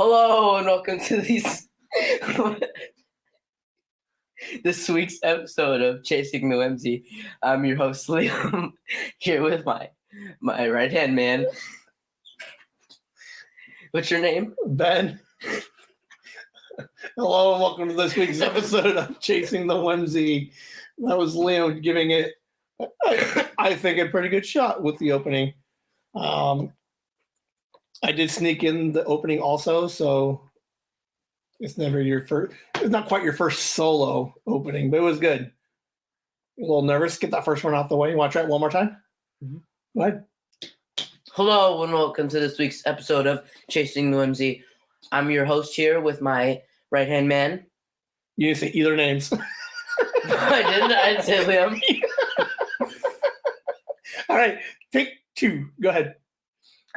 Hello and welcome to this week's episode of Chasing the Whimsy. I'm your host Liam, here with my right hand man. What's your name? Ben. Hello and welcome to this week's episode of Chasing the Whimsy. That was Liam giving it, I think, a pretty good shot with the opening. I did sneak in the opening also, so it's never your first. It's not quite your first solo opening, but it was good. A little nervous. Get that first one out the way. You want to try it one more time? Mm-hmm. Go ahead. Hello and welcome to this week's episode of Chasing the Whimsy. I'm your host here with my right hand man. You didn't say either names. I didn't say Liam. All right, take two. Go ahead.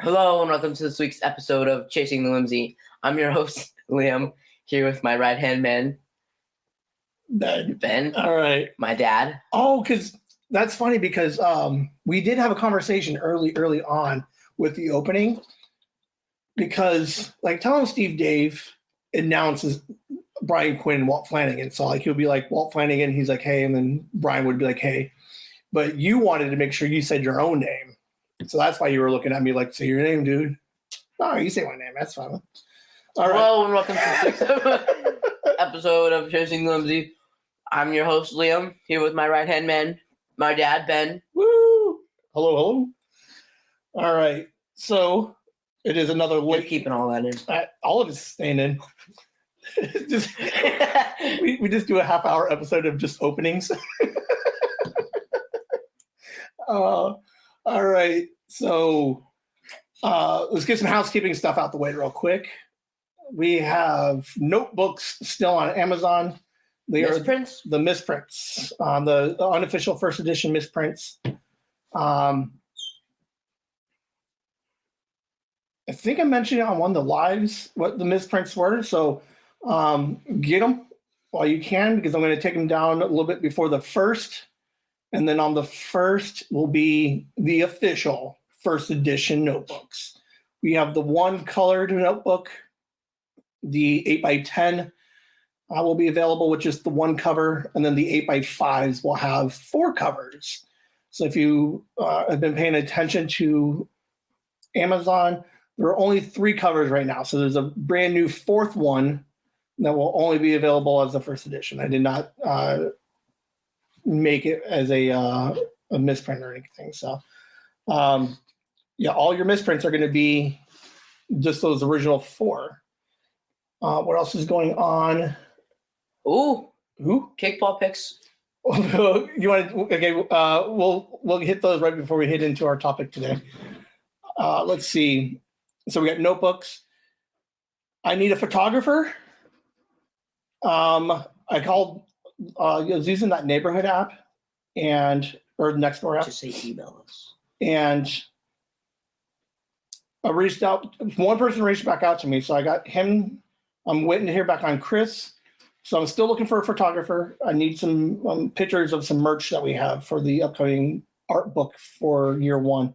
Hello and welcome to this week's episode of Chasing the Whimsy. I'm your host, Liam, here with my right-hand man, Ben. All right. My dad. Oh, because that's funny because we did have a conversation early on with the opening because, like, telling Steve Dave announces Brian Quinn and Walt Flanagan. So, like, he'll be like, Walt Flanagan, he's like, hey, and then Brian would be like, hey. But you wanted to make sure you said your own name. So that's why you were looking at me like, say your name, dude. No, you say my name. That's fine. All right. Hello and welcome to the episode of Chasing the Whimsy. I'm your host, Liam, here with my right-hand man, my dad, Ben. Woo! Hello. All right. So it is another You're keeping all that in. All of it's staying in. we just do a half-hour episode of just openings. All right, so let's get some housekeeping stuff out the way real quick. We have notebooks still on Amazon. They misprints? Are the misprints, the unofficial first edition misprints. I think I mentioned it on one of the lives what the misprints were, so get them while you can because I'm going to take them down a little bit before the first. And then on the first will be the official first edition notebooks. We have the one colored notebook, the 8x10 will be available with just the one cover, and then the 8x5s will have 4 covers. So if you have been paying attention to Amazon, there are only 3 covers right now. So there's a brand new 4th one that will only be available as the first edition. I did not make it as a misprint or anything. So, all your misprints are going to be just those original 4. What else is going on? Ooh, who? Kickball picks. You want to? Okay, we'll hit those right before we hit into our topic today. Let's see. So we got notebooks. I need a photographer. I called. I was using that neighborhood app or Nextdoor app. Just say email us. And I reached out. One person reached back out to me, so I got him. I'm waiting to hear back on Chris. So I'm still looking for a photographer. I need some pictures of some merch that we have for the upcoming art book for year 1.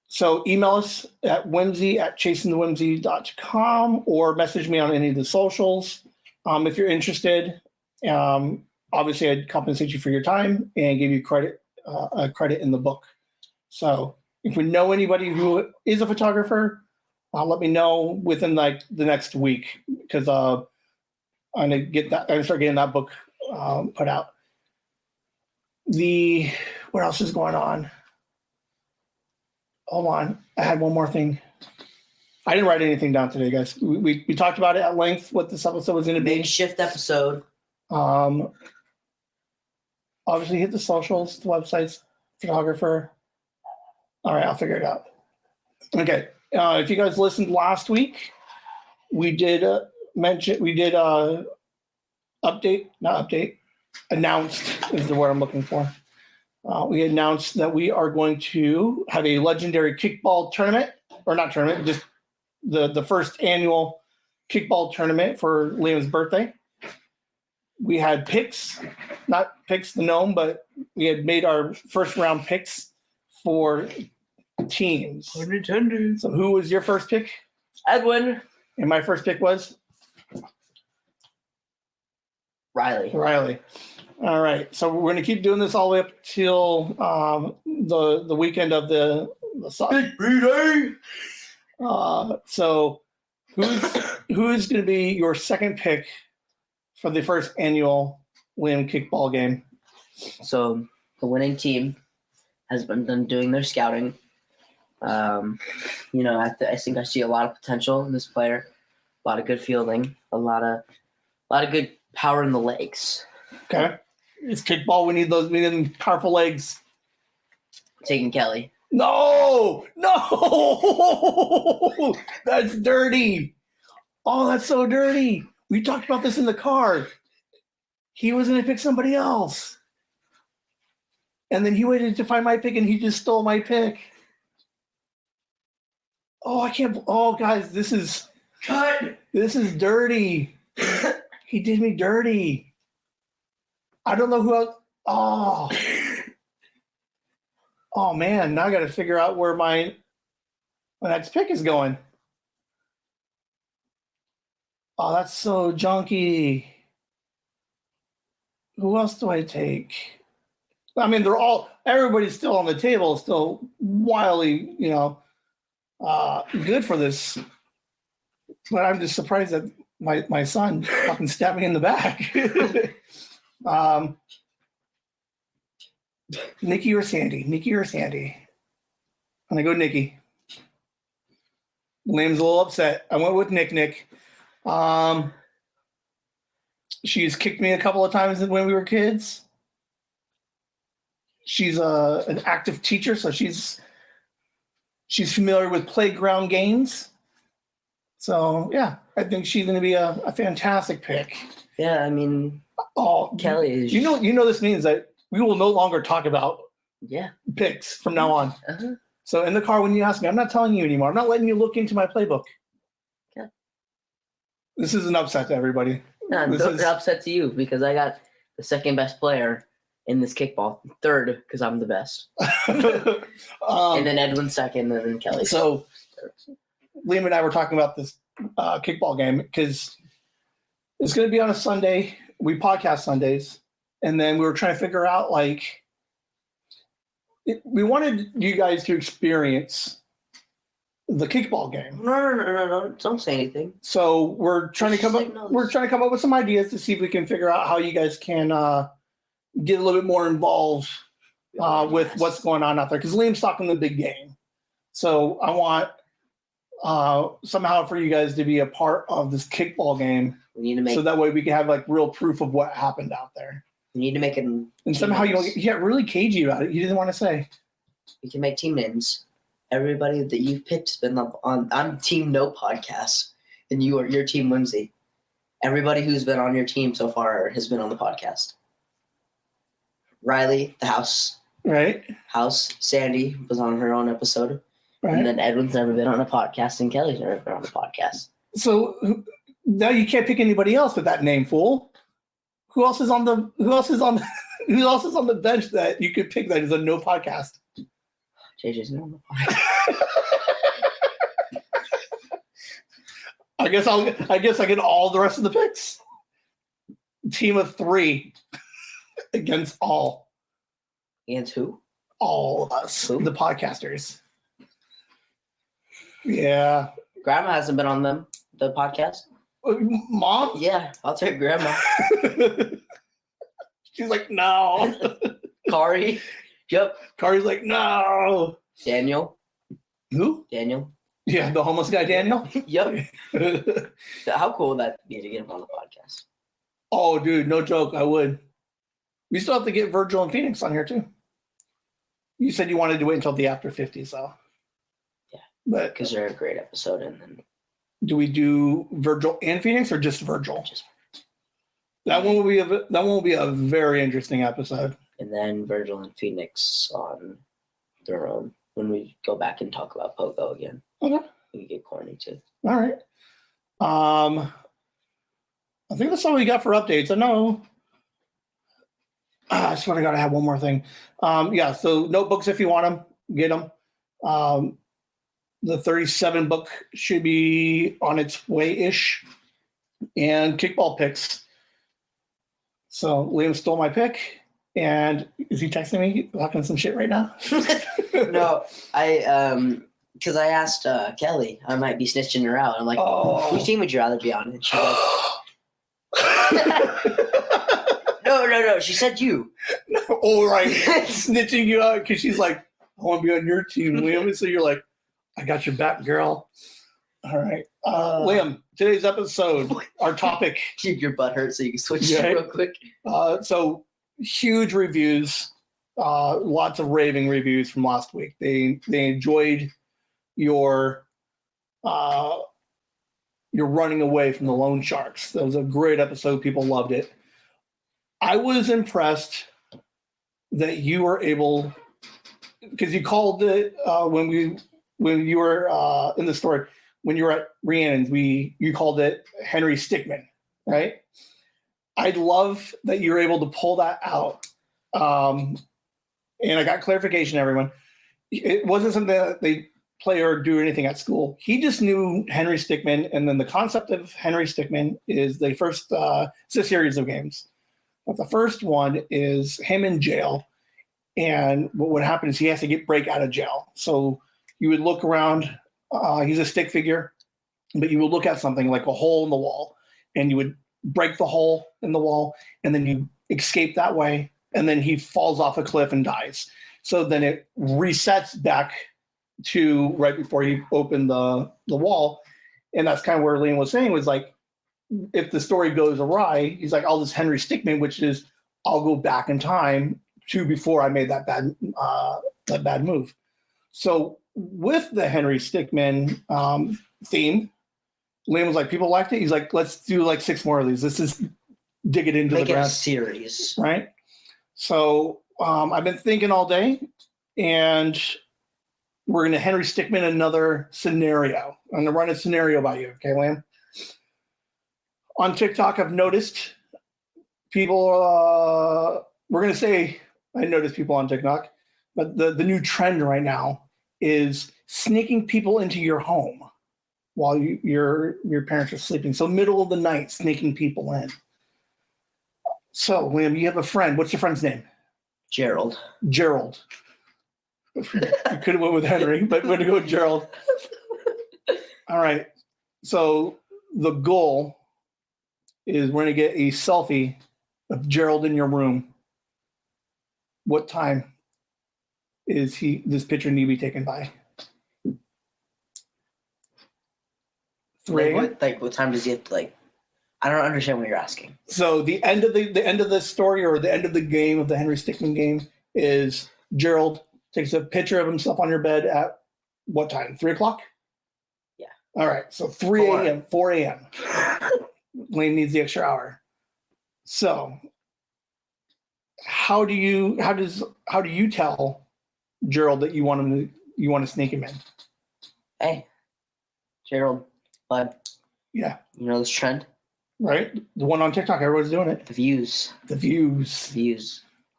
So email us at whimsy@chasingthewhimsy.com or message me on any of the socials if you're interested. Obviously, I'd compensate you for your time and give you credit in the book. So if we know anybody who is a photographer, let me know within like the next week because I'm gonna start getting that book put out. What else is going on? Hold on, I had one more thing. I didn't write anything down today, guys. We talked about it at length. What this episode was going to be. Makeshift episode. Obviously hit the socials, the websites, photographer. All right, I'll figure it out. Okay. If you guys listened last week, we did announced is the word I'm looking for. We announced that we are going to have a legendary kickball tournament, or not tournament, just the first annual kickball tournament for Liam's birthday. We had picks, not picks the gnome, but we had made our first round picks for teams. Nintendo. So who was your first pick? Edwin. And my first pick was Riley. All right. So we're going to keep doing this all the way up till the weekend of the Big B-Day! So who's going to be your second pick for the first annual Liam kickball game? So the winning team has been done doing their scouting. I think I see a lot of potential in this player. A lot of good fielding. A lot of good power in the legs. Okay. It's kickball. We need powerful legs. Taking Kelly. No, that's dirty. Oh, that's so dirty. We talked about this in the car. He was going to pick somebody else. And then he waited to find my pick and he just stole my pick. Oh, I can't. Oh, guys, this is dirty. He did me dirty. I don't know who else. Oh man, now I got to figure out where my next pick is going. Oh, that's so junky. Who else do I take? I mean, everybody's still on the table, still wildly, good for this. But I'm just surprised that my son fucking stabbed me in the back. Nikki or Sandy? I'm going to go Nikki. Liam's a little upset. I went with NicNic. She's kicked me a couple of times when we were kids. She's an active teacher, so she's familiar with playground games. So, yeah, I think she's going to be a fantastic pick. Yeah, I mean, Kelly is... You know this means that we will no longer talk about picks from now on. Uh-huh. So in the car, when you ask me, I'm not telling you anymore. I'm not letting you look into my playbook. Yeah. This is an upset to everybody. No, it's an upset to you because I got the second best player in this kickball. Third, because I'm the best. And then Edwin second, and then Kelly. So Liam and I were talking about this kickball game because it's going to be on a Sunday. We podcast Sundays. And then we were trying to figure out, we wanted you guys to experience the kickball game. No, don't say anything. So we're trying to come up with some ideas to see if we can figure out how you guys can get a little bit more involved with what's going on out there. Because Liam's talking the big game. So I want somehow for you guys to be a part of this kickball game. We need to so that way we can have real proof of what happened out there. We need to make it. And somehow you got really cagey about it. You didn't want to say. We can make team names. Everybody that you've picked has been on. I'm Team No Podcast, and your Team Whimsy. Everybody who's been on your team so far has been on the podcast. Riley, the house. Right. House. Sandy was on her own episode. Right. And then Edwin's never been on a podcast, and Kelly's never been on a podcast. So now you can't pick anybody else with that name, fool. Who else is on the bench that you could pick that is a no podcast? JJ's not on the podcast. I guess I get all the rest of the picks. Team of 3 against all. Against who? All of us, who? The podcasters. Yeah. Grandma hasn't been on the podcast. Mom? Yeah, I'll take Grandma. She's like, no. Kari? Yep. Kari's like, no. Daniel? Who? Daniel. Yeah, the homeless guy, Daniel? Yep. How cool would that be to get him on the podcast? Oh, dude, no joke. I would. We still have to get Virgil and Phoenix on here, too. You said you wanted to wait until the after 50, so. Yeah. But because they're a great episode. And then. Do we do Virgil and Phoenix or just Virgil? Just Virgil. That one will be a very interesting episode. And then Virgil and Phoenix on their own when we go back and talk about Pogo again. Okay. We can get corny too. All right. I think that's all we got for updates. I know. I swear to God, I have one more thing. So notebooks if you want them, get them. The 37 book should be on its way-ish. And kickball picks. So Liam stole my pick. And is he texting me, talking some shit right now? No, because I asked Kelly, I might be snitching her out. I'm like, whose team would you rather be on? And she's like, no. She said you. Oh, right. Snitching you out because she's like, I want to be on your team, Liam. And so you're like, I got your back, girl. All right. Liam, today's episode, our topic. Your butt hurts, so you can switch it real quick. So huge reviews, lots of raving reviews from last week. They enjoyed your running away from the loan sharks. That was a great episode. People loved it. I was impressed that you were able, because you called it when you were in the story, when you were at Rhiannon's, you called it Henry Stickmin, right? I love that you're able to pull that out. And I got clarification, everyone. It wasn't something that they play or do anything at school. He just knew Henry Stickmin, and then the concept of Henry Stickmin is the first, it's a series of games. But the first one is him in jail, and what would happen is he has to break out of jail. So you would look around, he's a stick figure, but you would look at something like a hole in the wall, and you would break the hole in the wall, and then you escape that way, and then he falls off a cliff and dies. So then it resets back to right before he opened the wall. And that's kind of where Liam was saying, was like, if the story goes awry, he's like, I'll just Henry Stickmin, which is I'll go back in time to before I made that bad move. So with the Henry Stickmin theme, Liam was like, people liked it. He's like, let's do like 6 more of these. Let's just dig it into the ground. Make it a series. Right? So I've been thinking all day, and we're going to Henry Stickmin another scenario. I'm going to run a scenario by you. Okay, Liam? On TikTok, I've noticed people, we're going to say I noticed people on TikTok, but the new trend right now is sneaking people into your home while your parents are sleeping. So middle of the night, sneaking people in. So, Liam, you have a friend. What's your friend's name? Gerald. You could have went with Henry, but we're going to go with Gerald. All right. So the goal is we're going to get a selfie of Gerald in your room. What time is this picture need to be taken by? 3 a.m.? Like what time does he have to like? I don't understand what you're asking. So the end of the story, or the end of the game, of the Henry Stickmin game, is Gerald takes a picture of himself on your bed at what time? 3 o'clock? Yeah. All right. So 3 a.m., 4 a.m. Lane needs the extra hour. So how do you tell Gerald that you want to sneak him in? Hey, Gerald, bud. Yeah. You know this trend? Right? The one on TikTok, everyone's doing it. The views.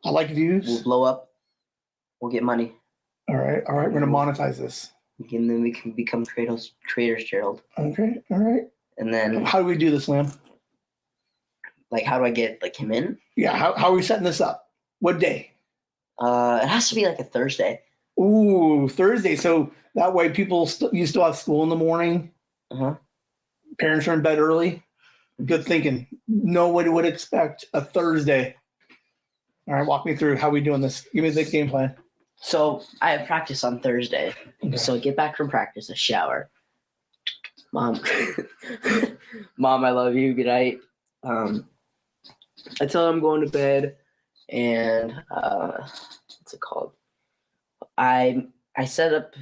I like views. We'll blow up. We'll get money. All right. We're gonna monetize this. And then we can become creators, Gerald. Okay. All right. And then how do we do this, Liam? Like, how do I get like him in? Yeah. How are we setting this up? What day? It has to be like a Thursday. Ooh, Thursday. So that way people you still have school in the morning. Uh-huh. Parents are in bed early. Good thinking. Nobody would expect a Thursday. All right, walk me through how we doing this. Give me the game plan. So I have practice on Thursday. Okay. So I get back from practice, I shower. Mom, I love you. Good night. I tell her I'm going to bed, and what's it called? I set up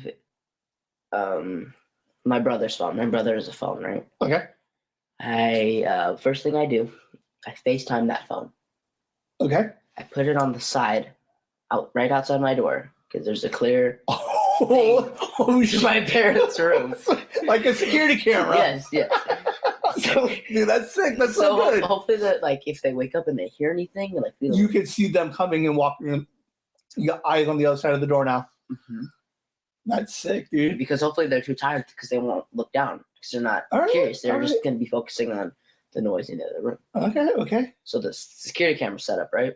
my brother's phone. My brother has a phone, right? Okay. First thing I do, I FaceTime that phone. Okay. I put it on the side, right outside my door, because there's a clear to my parents' room, like a security camera. Yes. So, dude, that's sick. That's so good. Hopefully that, like, if they wake up and they hear anything, like, you can see them coming and walking. You got eyes on the other side of the door now. Mm-hmm. That's sick, dude. Because hopefully they're too tired because they won't look down because they're not All right, curious. They're all just right. going to be focusing on the noise in the other room. Okay. So the security camera setup, right?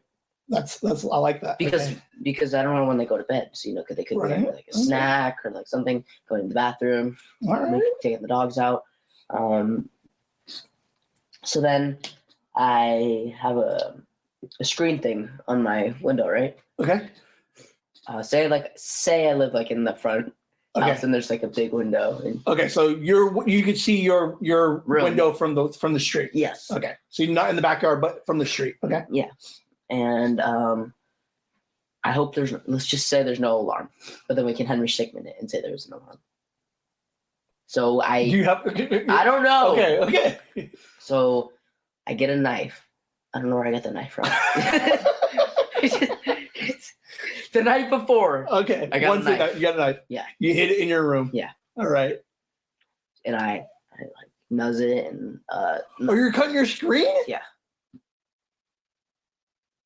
That's I like that. Because I don't know when they go to bed. So, because they could be Right. like a snack or like something, going to the bathroom, All right. taking the dogs out. So then I have a screen thing on my window, right? Okay. Say I live like in the front house and there's like a big window. Okay, so you can see your Room. window from the street. Yes. Okay, so you're not in the backyard, but from the street. Okay. Yeah, and I hope let's just say there's no alarm, but then we can Henry Stickmin it and say there's an alarm. So Do you have? I don't know. Okay. So I get a knife. I don't know where I got the knife from. The night before. Okay. I got a knife. You got a knife. Yeah. You hid it in your room. Yeah. All right. And I like nuzz it and Oh, you're cutting your screen? Yeah.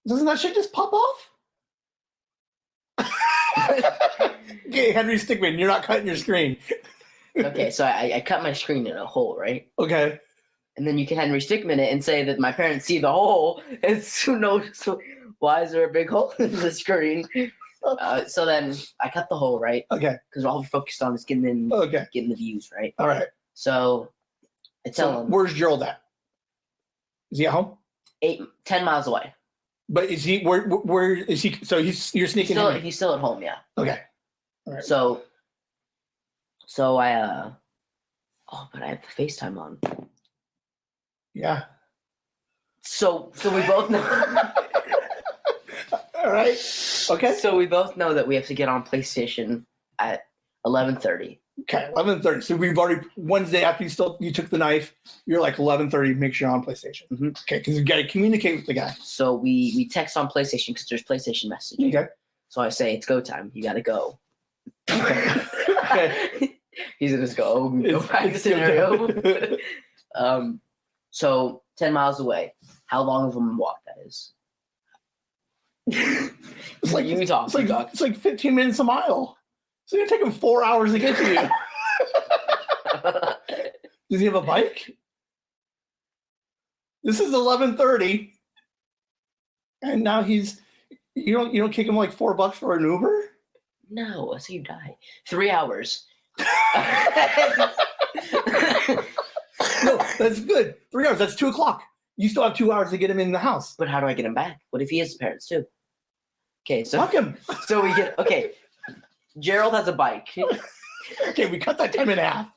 Doesn't that shit just pop off? Okay, Henry Stickmin, you're not cutting your screen. Okay, so I cut my screen in a hole, right? Okay. And then you can Henry Stickmin it and say that my parents see the hole, and so why is there a big hole in the screen? So then I cut the hole, right? Okay. Because all we're focused on is getting the views, right? All right. So I tell him. Where's Gerald at? Is he at home? 10 miles away. But is he where is he? So you're sneaking in. He's still at home, yeah. Okay. All right. So I but I have the FaceTime on. Yeah. So we both know. All right. Okay. So we both know that we have to get on PlayStation at 11:30. Okay, 11:30. So we've already Wednesday after you took the knife. You're like 11:30. Make sure you're on PlayStation. Mm-hmm. Okay, because you got to communicate with the guy. So we text on PlayStation because there's PlayStation messaging. Okay. So I say it's go time. You got to go. Okay. He's gonna just go back to scenario. So 10 miles away. How long of a walk that is? It's like you talk. It's like 15 minutes a mile. So it's gonna take him 4 hours to get to you. Does he have a bike? This is 11:30, and now you don't kick him like $4 for an Uber? No, I say you die. 3 hours. No, that's good. 3 hours. That's 2:00. You still have 2 hours to get him in the house. But how do I get him back? What if he has parents too? Okay, so fuck him. So we get Gerald has a bike. Okay, we cut that time in half.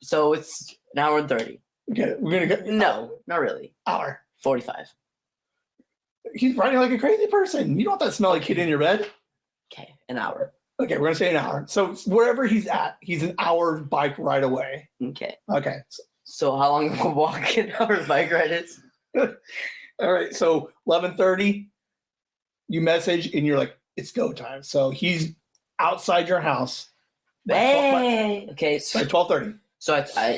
So it's an hour and 30. Okay, we're gonna go. No, not really. Hour. 45. He's riding like a crazy person. You don't want that smelly kid in your bed. Okay, an hour. Okay, we're gonna say an hour. So wherever he's at, he's an hour bike ride away. Okay. Okay. So how long of a walk an hour bike ride is? All right. So 11:30, you message and you're like, it's go time. So he's outside your house. Hey. Okay. So by 12:30.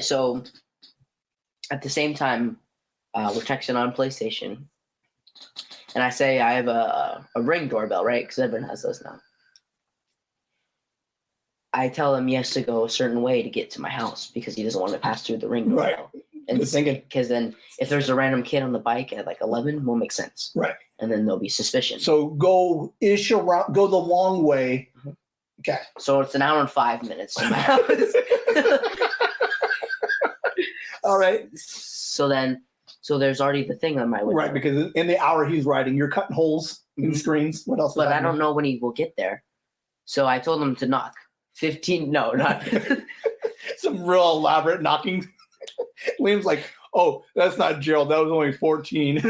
So at the same time, we're texting on PlayStation, and I say I have a Ring doorbell, right? Because everyone has those now. I tell him he has to go a certain way to get to my house because he doesn't want to pass through the Ring doorbell. Right. And Good thinking. Because then if there's a random kid on the bike at like 11, won't make sense. Right. And then there'll be suspicion. So go the long way. Mm-hmm. Okay. So it's an hour and 5 minutes to my house. All right. So there's already the thing on my window. Right, because in the hour he's riding, you're cutting holes in the screens. What else? But I don't know when he will get there. So I told him to knock. 15, no, not. Some real elaborate knocking. Liam's like, oh, that's not Gerald. That was only 14.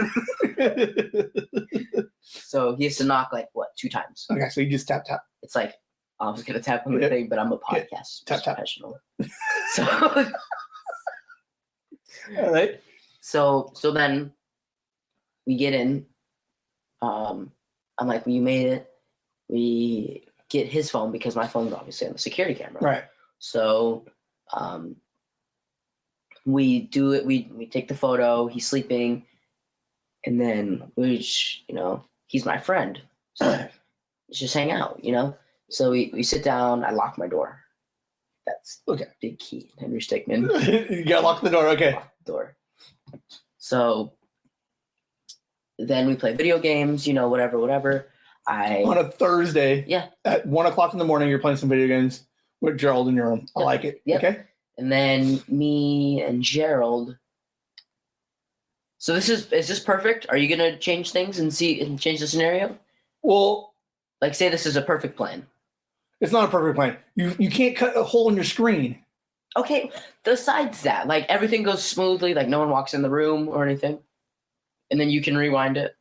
So he has to knock like, 2 times? Okay, so you just tap. It's like, I was going to tap on the thing, but I'm a podcast professional. So, all right. So then we get in. I'm like, well, you made it. We get his phone because my phone's obviously on the security camera. Right. So we do it. We take the photo. He's sleeping. And then he's my friend. So let's just hang out, So we sit down. I lock my door. That's Okay. big key. Henry Stickmin. You gotta lock the door. Okay. Lock the door. So then we play video games. Whatever. On a Thursday. Yeah. At 1:00 in the morning, you're playing some video games with Gerald in your room. I like it. Yep. Okay. And then me and Gerald. So is this perfect? Are you gonna change things and change the scenario? Well, Like, say this is a perfect plan. it's not a perfect plan. You can't cut a hole in your screen. Okay, besides that, like everything goes smoothly, like no one walks in the room or anything, and then you can rewind it.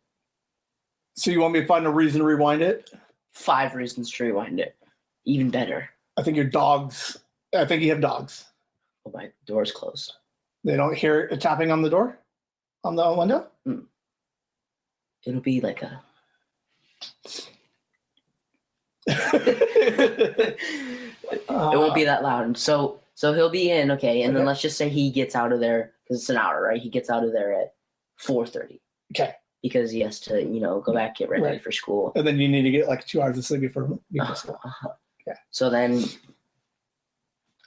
So you want me to find a reason to rewind it? 5 reasons to rewind it. Even better. I think you have dogs. Oh, my door's closed. They don't hear a tapping on the door? On the window? It'll be like a... It won't be that loud. So he'll be in, okay, and then let's just say he gets out of there, because it's an hour, right? He gets out of there at 4:30. Okay. Because he has to, go back, get ready for school. And then you need to get like 2 hours of sleep before school. Okay. So then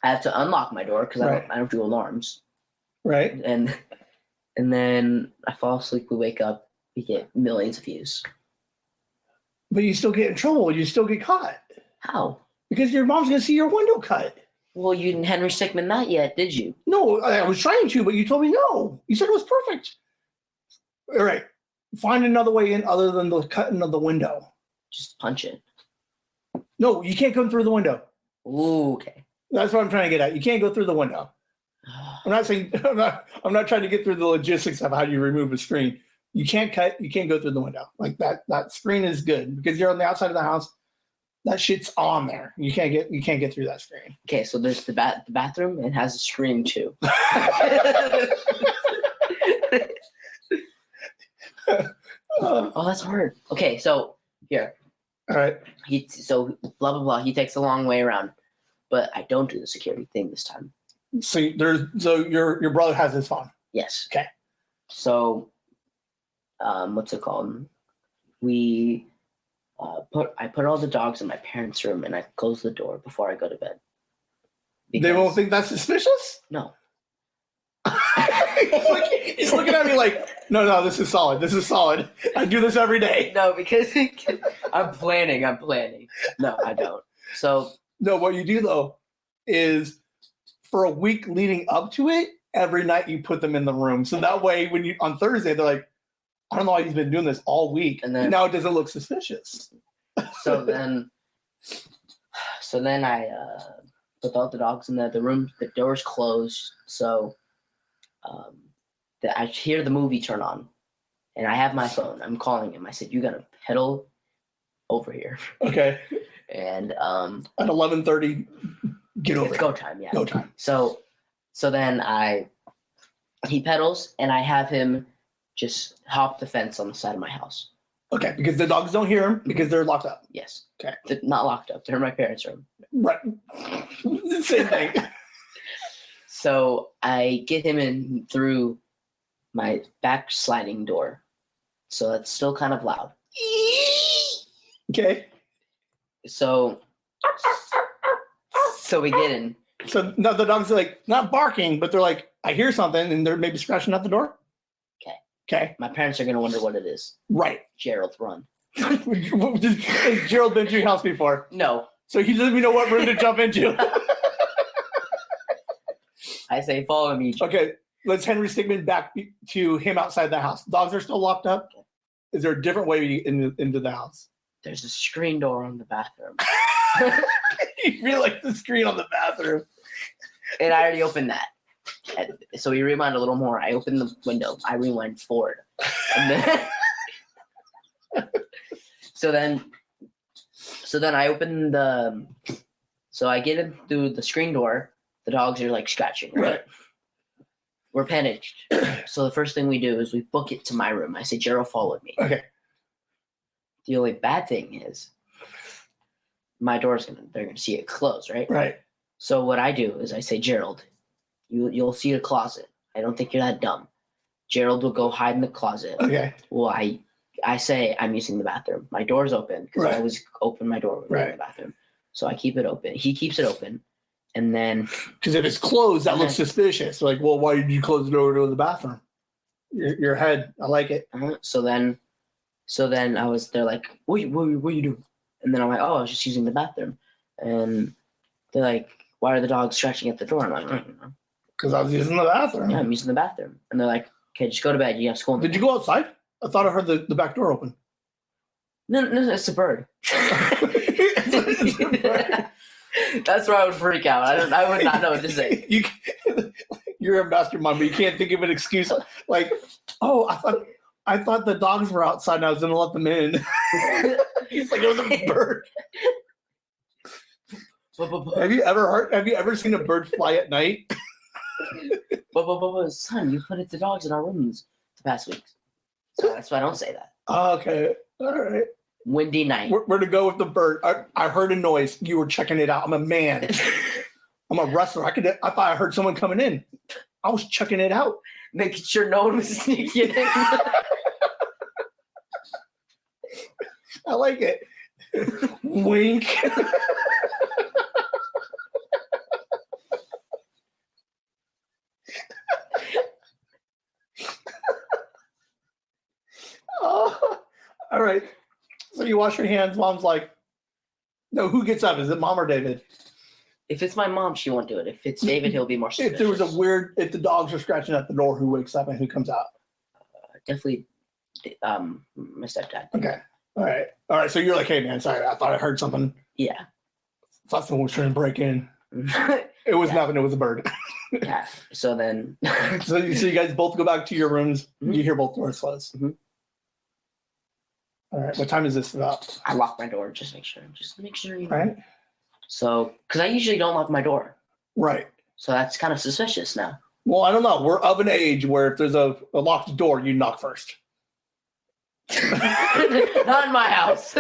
I have to unlock my door because Right. I don't do alarms. Right. And then I fall asleep, we wake up, we get millions of views. But you still get in trouble. You still get caught. How? Because your mom's going to see your window cut. Well, you didn't Henry Stickmin that yet, did you? No, I was trying to, but you told me no. You said it was perfect. All right. Find another way in other than the cutting of the window. Just punch it. No, you can't come through the window. Ooh, okay. That's what I'm trying to get at. You can't go through the window. I'm not saying I'm not trying to get through the logistics of how you remove a screen. You can't go through the window. Like that screen is good because you're on the outside of the house. That shit's on there. You can't get through that screen. Okay, so there's the bathroom. It has a screen too. Oh, that's hard. Okay, so here. All right. So blah blah blah. He takes the long way around, but I don't do the security thing this time. So your brother has his phone. Yes. Okay. So, what's it called? I put all the dogs in my parents' room and I close the door before I go to bed. They won't think that's suspicious? No. He's looking at me like, no, this is solid. This is solid. I do this every day. No, because I'm planning. No, I don't. So no, what you do though is for a week leading up to it, every night you put them in the room. So that way when on Thursday, they're like, I don't know why he's been doing this all week. And then now it doesn't look suspicious. So then I put all the dogs in the room. The door's closed. So I hear the movie turn on. And I have my phone. I'm calling him. I said, you got to pedal over here. Okay. And at 11:30, get over. It's go time, yeah. Go time. So then he pedals and I have him just hop the fence on the side of my house. Okay, because the dogs don't hear him because they're locked up. Yes. Okay. They're not locked up. They're in my parents' room. Right. Same thing. So I get him in through my back sliding door. So that's still kind of loud. Okay. So we get in. So now the dogs are like not barking, but they're like, I hear something, and they're maybe scratching at the door. Okay. My parents are gonna wonder what it is. Right. Gerald, run. Has Gerald been to your house before? No. So he doesn't even know what room to jump into. I say follow me. Okay. Let's Henry Stickmin back to him outside the house. Dogs are still locked up. Is there a different way into the house? There's a screen door on the bathroom. You really like the screen on the bathroom. And I already opened that. And so we rewind a little more. I open the window. I rewind forward. And then, so then I open so I get in through the screen door. The dogs are like scratching. Right. We're panicked. So the first thing we do is we book it to my room. I say, Gerald followed me. Okay. The only bad thing is my door's they're gonna see it closed, right? Right. So what I do is I say, Gerald, you'll see a closet. I don't think you're that dumb. Gerald will go hide in the closet. Okay. Well, I say I'm using the bathroom. My door's open because I always open my door when I'm in the bathroom. So I keep it open. He keeps it open. And then because if it's closed, that looks suspicious. Like, well, why did you close the door to the bathroom? Your head. I like it. So then they're like, what are you doing? And then I'm like, oh, I was just using the bathroom. And they're like, why are the dogs scratching at the door? I'm like, I don't know. Because I was using the bathroom. Yeah, I'm using the bathroom. And they're like, okay, just go to bed. You have school. Did you go outside? I thought I heard the back door open. No, it's a bird. That's where I would freak out. I would not know what to say. You're a mastermind, but you can't think of an excuse like, oh, I thought the dogs were outside and I was going to let them in. He's like, it was a bird. Have you ever seen a bird fly at night? Son, you put it to dogs in our rooms the past weeks. So that's why I don't say that. Okay. All right. Windy night. We're to go with the bird. I heard a noise. You were checking it out. I'm a man. I'm a wrestler. I thought I heard someone coming in. I was checking it out. Making sure no one was sneaking in. I like it. Wink. Oh, all right. So you wash your hands. Mom's like, no, who gets up? Is it mom or David? If it's my mom, she won't do it. If it's David, he'll be more suspicious. If the dogs are scratching at the door, who wakes up and who comes out? Definitely my stepdad. Okay. All right. So you're like, hey, man, sorry. I thought I heard something. Yeah. I thought someone was trying to break in. It was nothing. It was a bird. Yeah. So then. so you guys both go back to your rooms. Mm-hmm. You hear both doors close. Mm-hmm. All right. What time is this about? I lock my door. Just make sure. You know. Right. So, because I usually don't lock my door. Right. So that's kind of suspicious now. Well, I don't know. We're of an age where if there's a locked door, you knock first. Not in my house.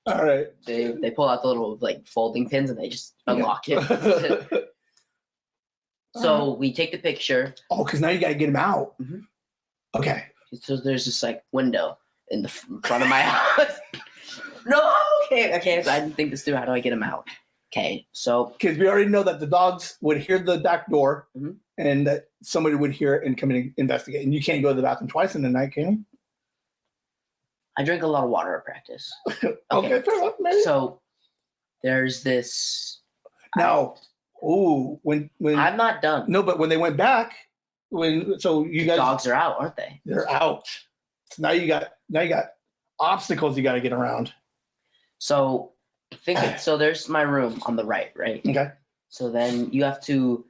All right. They pull out the little like folding pins and they just unlock it. So we take the picture. Oh, because now you got to get them out. Mm-hmm. Okay. So there's this like window in the front of my house. No. Okay. So I didn't think this through. How do I get them out? Okay. So because we already know that the dogs would hear the back door, mm-hmm. and that somebody would hear it and come in and investigate. And you can't go to the bathroom twice in the night, can you? I drink a lot of water at practice. Okay, fair enough, maybe. So there's this. Now, when I'm not done. No, but when they went back, you guys dogs are out, aren't they? They're out. Now you got obstacles you got to get around. So so there's my room on the right? Okay. So then you have to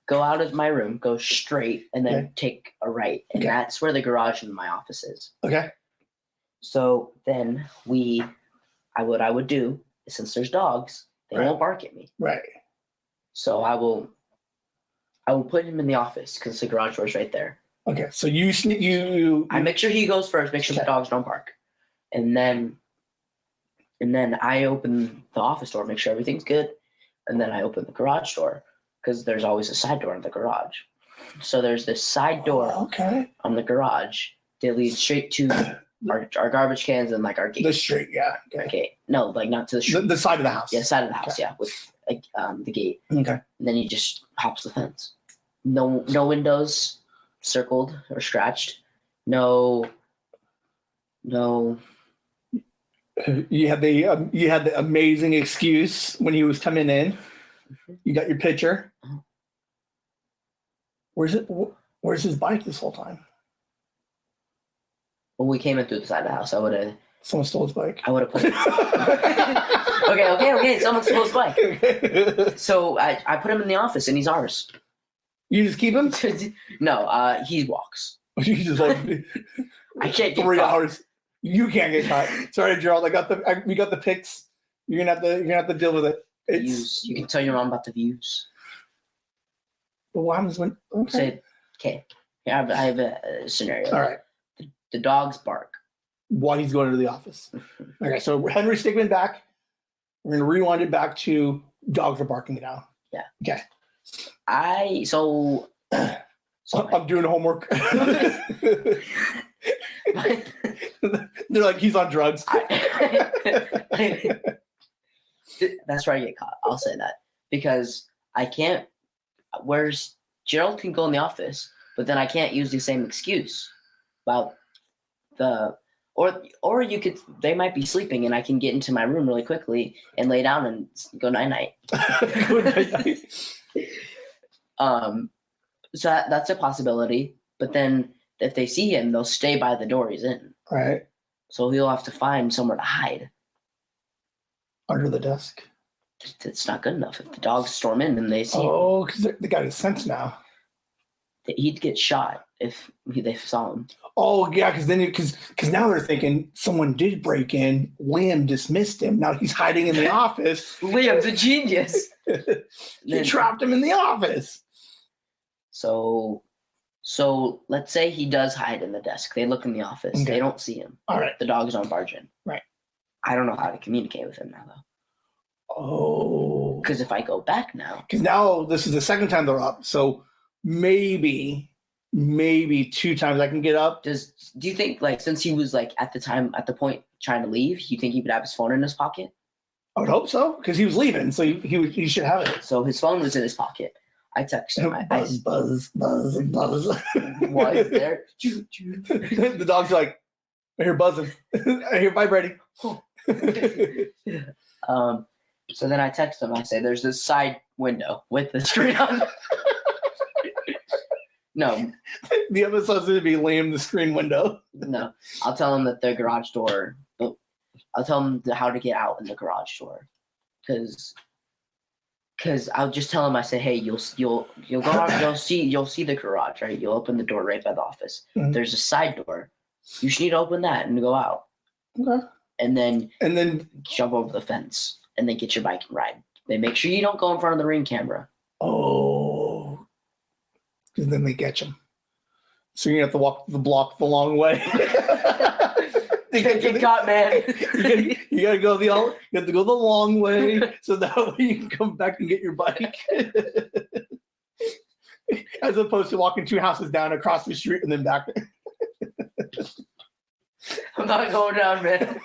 go out of my room, go straight, and then take a right, and that's where the garage and my office is. Okay. So then what I would do is, since there's dogs, they won't bark at me. Right. So I will put him in the office because the garage door is right there. Okay. So you I make sure he goes first, make sure the dogs don't bark. And then I open the office door, make sure everything's good. And then I open the garage door because there's always a side door in the garage. So there's this side door on the garage that leads straight to our garbage cans and like our gate. The street, yeah. Okay. No, like not to the street. The side of the house. Yeah, side of the house, yeah, with the gate. Okay. And then he just hops the fence. No windows circled or scratched. No. You had the amazing excuse when he was coming in. Mm-hmm. You got your picture. Where's his bike this whole time? When we came in through the side of the house, I would have. Someone stole his bike. I would have put it. Okay. Someone stole his bike. So I put him in the office, and he's ours. You just keep him? No, he walks. You just like I can't get 3 hours. You can't get caught. Sorry, Gerald. We got the pics. You're gonna have to deal with it. Views. You can tell your mom about the views. But what happens when? Okay. I have a scenario. All right. The dogs bark while he's going to the office. Okay, so Henry Stickmin back. We're gonna rewind it back to dogs are barking now. Yeah. Okay. So I'm doing homework. They're like, he's on drugs. That's where I get caught. I'll say that because I can't. Whereas Gerald can go in the office, but then I can't use the same excuse about or you could. They might be sleeping, and I can get into my room really quickly and lay down and go night night. So that's a possibility. But then if they see him, they'll stay by the door he's in. Right. So he'll have to find somewhere to hide. Under the desk. It's not good enough. If the dogs storm in and they see him. Oh, because they got his sense now. He'd get shot if they saw him. Oh, yeah, because now they're thinking someone did break in. Liam dismissed him. Now he's hiding in the office. Liam's a genius. You trapped him in the office. So let's say he does hide in the desk. They look in the office. Okay. They don't see him. All right. The dogs don't barge in. Right. I don't know how to communicate with him now, though. Oh. Because if I go back now. Because now this is the second time they're up. So maybe 2 times I can get up. Do you think, like, since he was, like, at the point trying to leave, you think he would have his phone in his pocket? I would hope so, because he was leaving, so he should have it. So his phone was in his pocket. I texted him. Buzz. What is there? The dog's like, I hear buzzing. I hear vibrating. So then I text him. I say, there's this side window with the screen on. No. The episode's going to be Liam the screen window. No. I'll tell him that the garage door. I'll tell him how to get out in the garage door. Because I'll just tell him, I say, hey, you'll go out, you'll see the garage, right? You'll open the door right by the office. Mm-hmm. There's a side door. You should need to open that and go out. Okay. And then jump over the fence and then get your bike and ride. Then make sure you don't go in front of the Ring camera. Oh. Because then they get you. So you have to walk the block the long way. Get caught, man. You gotta go you have to go the long way so that way you can come back and get your bike. As opposed to walking 2 houses down across the street and then back. I'm not going down, man.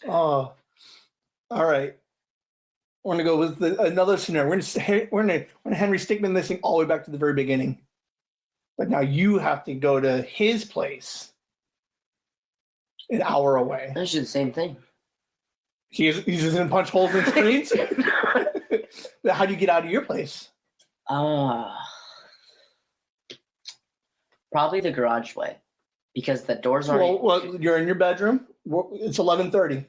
Oh, all right. We're gonna go with another scenario. We're gonna Henry Stickmin this thing all the way back to the very beginning. But now you have to go to his place an hour away. That's just the same thing. He's just in punch holes in screens? How do you get out of your place? Probably the garage way. Because the doors aren't... Well, you're in your bedroom. It's 11:30.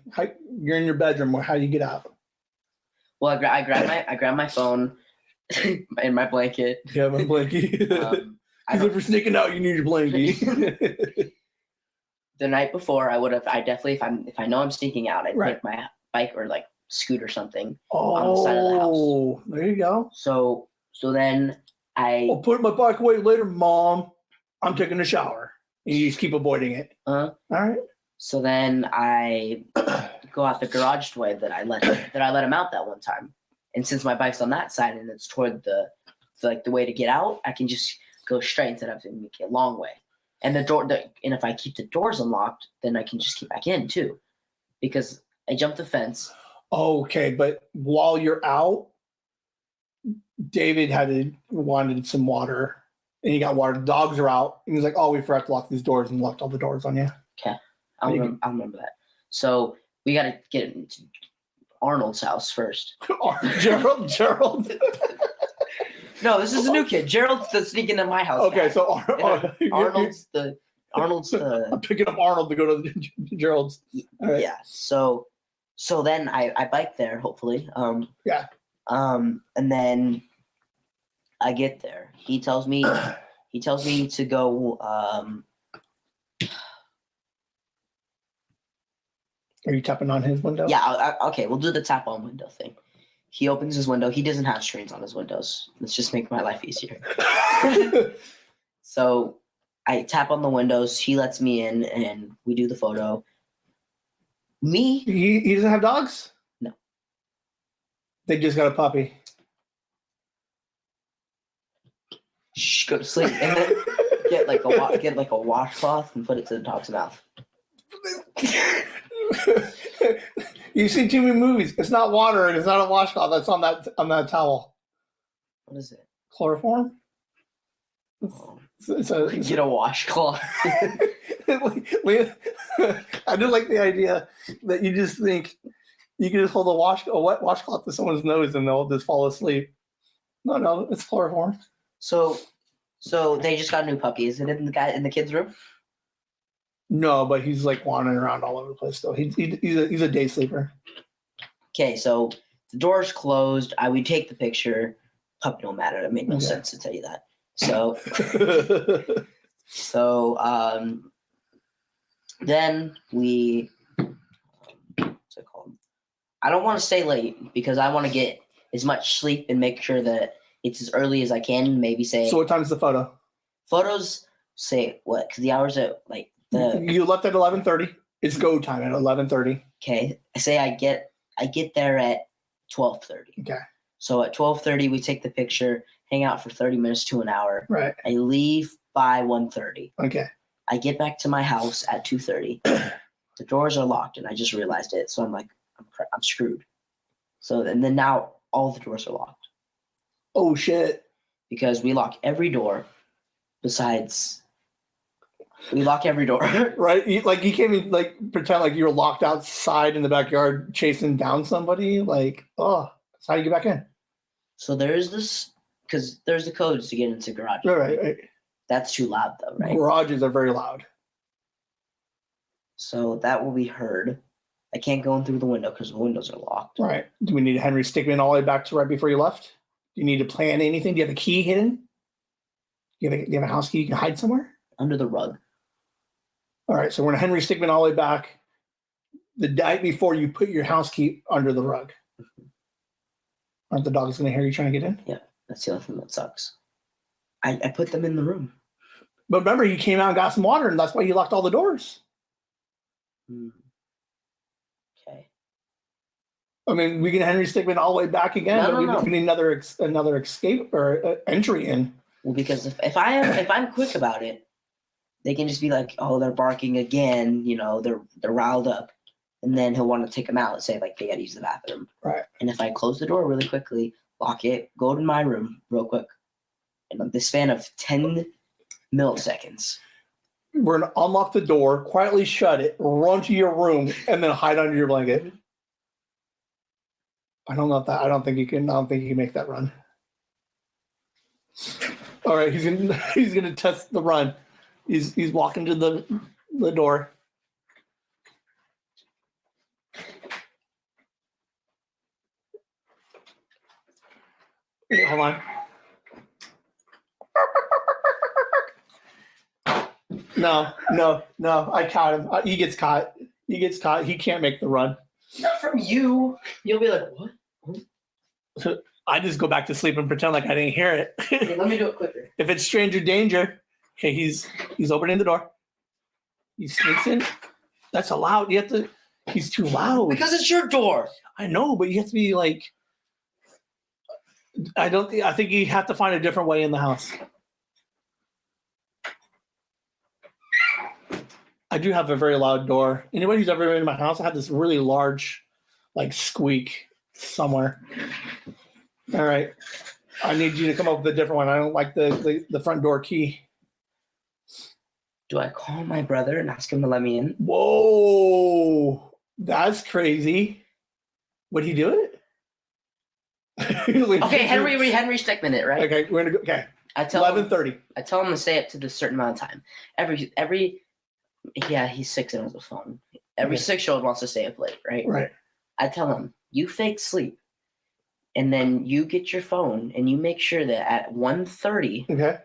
You're in your bedroom. How do you get out? Well, I grab my phone and my blanket. Yeah, my blanket. Because if you're sneaking out, you need your blanket. The night before, I definitely, if I know I'm sneaking out, I'd take my bike or like scoot or something on the side of the house. Oh, there you go. So then I'll put my bike away later, Mom. I'm taking a shower. And you just keep avoiding it. All right. So then I go out the garage way that I let him out that one time. And since my bike's on that side and it's toward the way to get out, I can just go straight instead of having to make a long way. And and if I keep the doors unlocked, then I can just get back in too, because I jumped the fence. Okay, but while you're out, David wanted some water, and he got water. The dogs are out, and he's like, "Oh, we forgot to lock these doors," and locked all the doors on you. Okay, I'll remember that. So we got to get into Arnold's house first. Gerald. No, this is a new kid. Gerald's the sneaking in my house. Okay, guy. So Arnold's the. I'm picking up Arnold to go to Gerald's. Right. Yeah. So then I bike there. Hopefully. Yeah. And then I get there. He tells me to go. Are you tapping on his window? Yeah. Okay. We'll do the tap on window thing. He opens his window. He doesn't have screens on his windows. Let's just make my life easier. So I tap on the windows. He lets me in, and we do the photo. He doesn't have dogs? No. They just got a puppy. shh, go to sleep, and then get like a washcloth and put it to the dog's mouth. You've seen too many movies. It's not water and it's not a washcloth. That's on that towel. What is it? Chloroform. Get a washcloth. I do like the idea that you just think you can just hold a wet washcloth to someone's nose and they'll just fall asleep. No, it's chloroform. So they just got a new puppy. Is it in the kid's room? No, but he's like wandering around all over the place. Though he's a day sleeper. Okay, so the door's closed. I would take the picture. Puppy don't matter. That made no sense to tell you that. So then we. What's it called? I don't want to stay late because I want to get as much sleep and make sure that it's as early as I can. Maybe say. So what time is the photo? Photos say what? Because the hours are like. You left at 11:30. It's go time at 11:30. Okay. I say I get there at 12:30. Okay. So at 12:30 we take the picture, hang out for 30 minutes to an hour. Right. I leave by 1:30. Okay. I get back to my house at 2:30. The doors are locked and I just realized it. So I'm like, I'm screwed. So and then now all the doors are locked. Oh shit. Because we lock every door besides. We lock every door. Right? You can't even pretend like you're locked outside in the backyard chasing down somebody. Like, oh, that's how you get back in. So there's this, because there's the codes to get into garages. Right. That's too loud though, right? Garages are very loud. So that will be heard. I can't go in through the window because the windows are locked. Right. Do we need Henry Stickmin all the way back to right before you left? Do you need to plan anything? Do you have a key hidden? Do you have a house key you can hide somewhere? Under the rug. All right, so we're going to Henry Stickmin all the way back the night before you put your house key under the rug. Mm-hmm. Aren't the dogs going to hear you trying to get in? Yeah, that's the only thing that sucks. I put them in the room. But remember, you came out and got some water, and that's why you locked all the doors. Okay. I mean, we can Henry Stickmin all the way back again. No. We need another escape or entry in. Well, because if I'm quick about it, they can just be like, oh, they're barking again. You know, they're riled up. And then he'll want to take them out and say, like, they got to use the bathroom. Right. And if I close the door really quickly, lock it, go to my room real quick, in the span of 10 milliseconds. We're going to unlock the door, quietly shut it, run to your room, and then hide under your blanket. I don't think you can make that run. All right, he's gonna test the run. He's walking to the door. Wait, hold on. No. I caught him. He gets caught. He can't make the run. Not from you. You'll be like, what? So I just go back to sleep and pretend like I didn't hear it. Okay, let me do it quicker. If it's stranger danger, okay, he's opening the door. He sneaks in. That's allowed. You have to. He's too loud. Because it's your door. I know, but you have to be like. I think you have to find a different way in the house. I do have a very loud door. Anybody who's ever been in my house, I have this really large, like, squeak somewhere. All right. I need you to come up with a different one. I don't like the front door key. Do I call my brother and ask him to let me in? Whoa. That's crazy. Would he do it? Okay, Henry Stickmin it, right? Okay, we're gonna go. Okay. I tell 11:30. I tell him to stay up to this certain amount of time. He's 6 and has a phone. Every 6-year-old wants to stay up late, right? Right. I tell him, you fake sleep. And then you get your phone and you make sure that at 1:30 okay,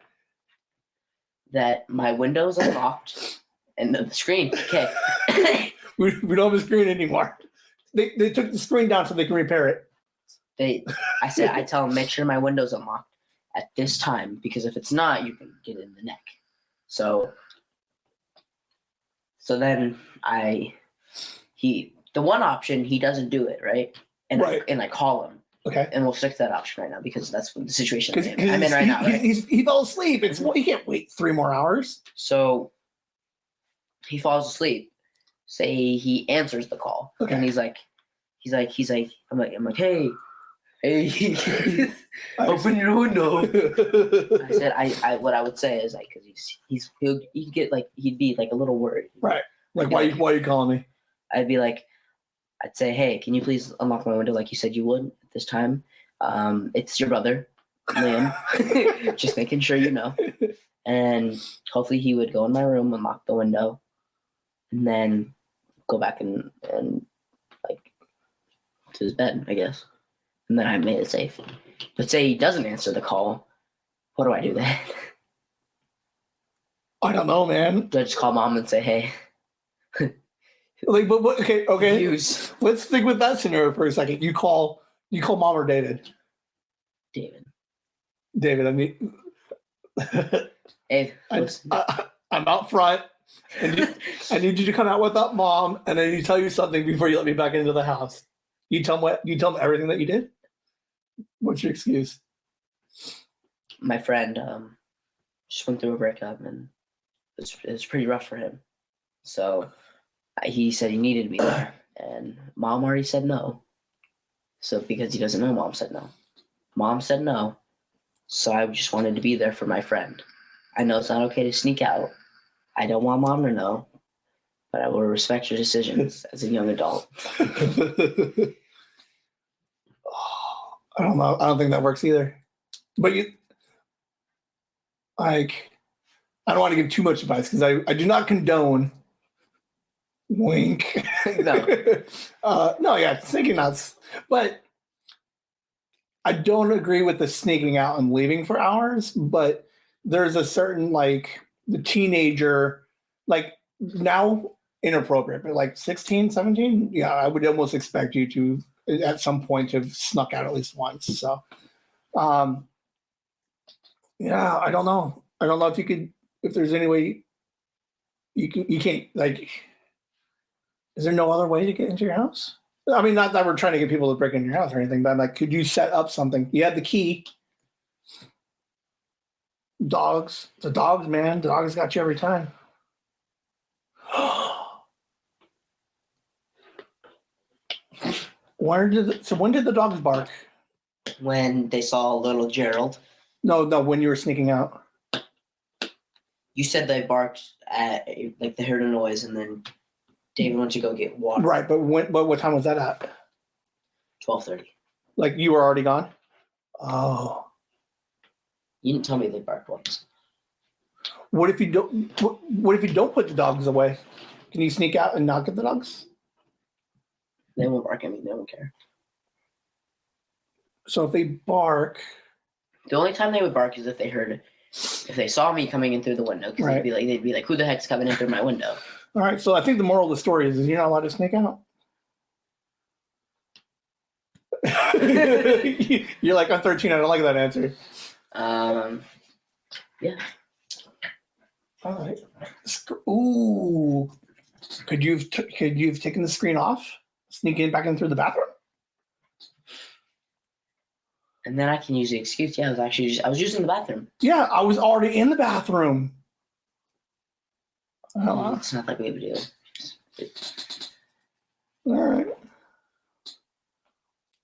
that my window's unlocked and the screen. Okay. we don't have a screen anymore. They took the screen down so they can repair it. I tell them, make sure my window's unlocked at this time, because if it's not, you can get in the neck. So then the one option, he doesn't do it, right? And right. I call him Okay. And we'll stick to that option right now because that's the situation Because I'm in right now. Right? he fell asleep. He can't wait 3 more hours. So he falls asleep. Say he answers the call, Okay. and he's like, I'm like, hey, open your window. I said, what I would say is like, because he'd be like a little worried. Right. Like, why are you calling me? I'd be like, I'd say, hey, can you please unlock my window like you said you would at this time? It's your brother, Liam. Just making sure you know. And hopefully he would go in my room, unlock the window, and then go back and like to his bed, I guess. And then I made it safe. But say he doesn't answer the call, what do I do then? I don't know, man. Do I just call mom and say, hey? Like, but okay. Views. Let's stick with that scenario for a second. You call mom or David? David, I mean, hey, I'm out front, and I need you to come out without mom, and I need to tell you something before you let me back into the house. You tell them everything that you did. What's your excuse? My friend just went through a breakup, and it was pretty rough for him. So he said he needed to be there, and mom already said no. So because he doesn't know, mom said no. Mom said no. So I just wanted to be there for my friend. I know it's not okay to sneak out. I don't want mom to know, but I will respect your decisions as a young adult. I don't know. I don't think that works either. But I don't want to give too much advice because I do not condone. Wink. No. No, yeah, sneaking out. But I don't agree with the sneaking out and leaving for hours. But there's a certain the teenager, now inappropriate, but 16, 17, yeah, I would almost expect you to at some point have snuck out at least once. So, yeah, I don't know. I don't know if there's any way you can't is there no other way to get into your house? I mean, not that we're trying to get people to break into your house or anything, but could you set up something? You had the key. Dogs. The dogs, man. The dogs got you every time. When did the dogs bark? When they saw little Gerald. No, when you were sneaking out. You said they barked at they heard a noise and then David went to go get water. Right, but what time was that at? 12:30. You were already gone? Oh. You didn't tell me they barked once. What if you don't put the dogs away? Can you sneak out and not get the dogs? They won't bark at me. They don't care. So if they bark, the only time they would bark is if they saw me coming in through the window. Because right. they'd be like, "Who the heck's coming in through my window?" All right. So I think the moral of the story is you're not allowed to sneak out. You're like, I'm 13. I don't like that answer. Yeah. All right. Ooh. Could you have taken the screen off, sneaking back in through the bathroom? And then I can use the excuse. Yeah, I was using the bathroom. Yeah, I was already in the bathroom. It's not that big of a deal. All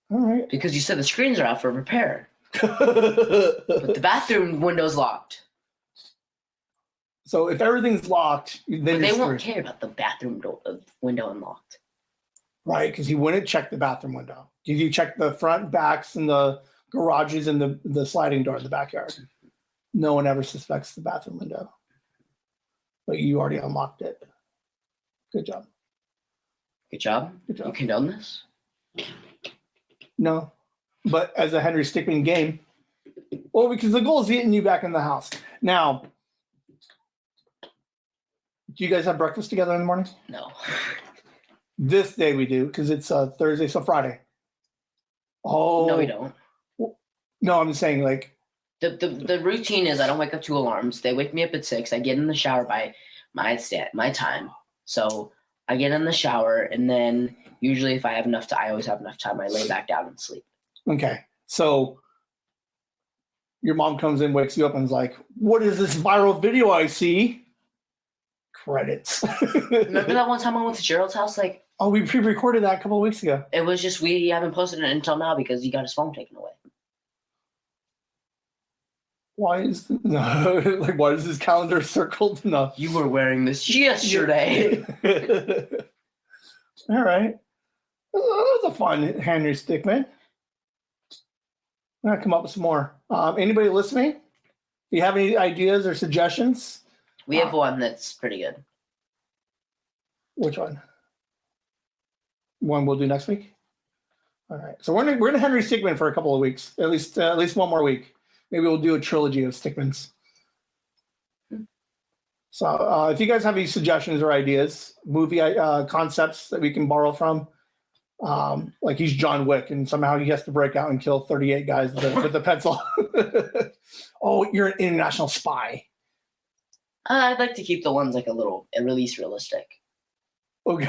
right. Because you said the screens are out for repair. But the bathroom window's locked. So if everything's locked, then they won't care about the bathroom window unlocked. Right, because you wouldn't check the bathroom window. You check the front, backs, and the garages and the sliding door in the backyard. No one ever suspects the bathroom window. But you already unlocked it. Good job. Good job. You condone this? No. But as a Henry Stickmin game, well, because the goal is getting you back in the house. Now, do you guys have breakfast together in the morning? No. This day we do, because it's Thursday, so Friday. Oh. No, we don't. No, I'm saying the routine is I don't wake up to alarms. They wake me up at 6. I get in the shower by my time. So I get in the shower, and then usually if I have enough time, I always have enough time. I lay back down and sleep. Okay. So your mom comes in, wakes you up, and is like, "What is this viral video I see?" Credits. Remember that one time I went to Gerald's house? Like, oh, we pre-recorded that a couple of weeks ago. it was just we haven't posted it until now because he got his phone taken away. Why is why is his calendar circled? No. You were wearing this yesterday. All right. That was a fun Henry Stickmin. I'm gonna come up with some more. Anybody listening? If you have any ideas or suggestions? We have one that's pretty good. Which one? One we'll do next week. All right. So we're gonna Henry Stickmin for a couple of weeks, at least one more week. Maybe we'll do a trilogy of Stickmins. So if you guys have any suggestions or ideas, movie concepts that we can borrow from, like he's John Wick and somehow he has to break out and kill 38 guys with a pencil. Oh, you're an international spy. I'd like to keep the ones like at least realistic. Okay.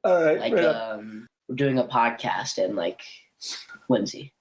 All right. Like we're doing a podcast and like Whimsy.